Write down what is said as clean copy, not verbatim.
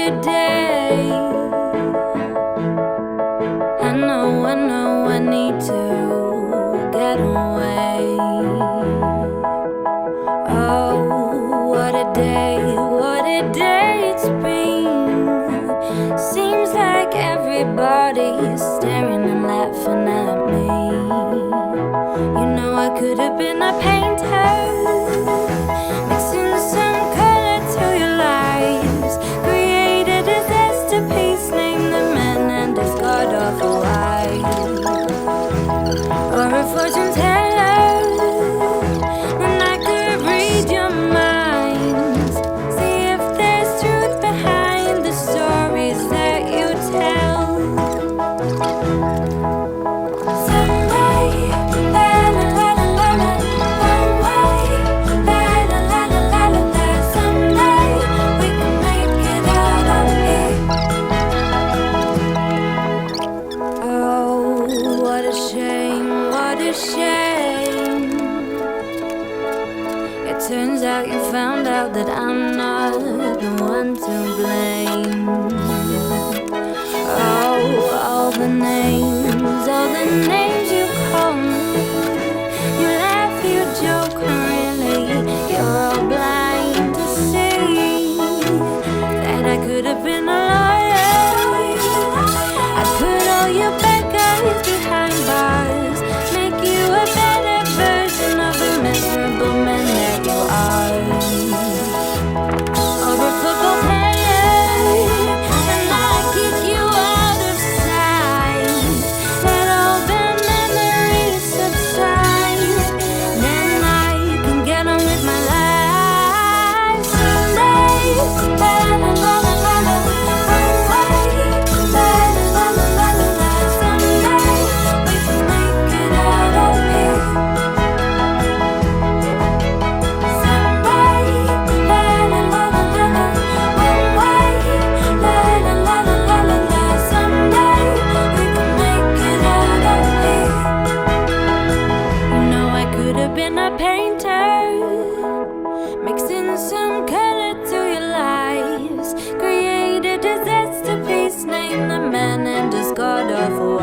a day. I know I need to get away. Oh, what a day it's been. Seems like everybody's staring and laughing at me. You know I could have been a painter, mixing some color to your lives, created a masterpiece, named the man and his god-awful wife, or a fortune teller, and I could read your minds, see if there's truth behind the stories that you tell. Turns out you found out that I'm not the one to blame. Oh, all the names you call me. You laugh, you joke, really, you're all blind to see that I could have been a lawyer. I'd put all your bad guys behind bars, make you a better version of the miserable man that you are. Or a football player, and I kick you out of sight. Let all the memories subside, then I can get on with my life. Someday, someday we can make it out of here. Been a painter, mixing some color to your lives, created a masterpiece, named the man and his god-awful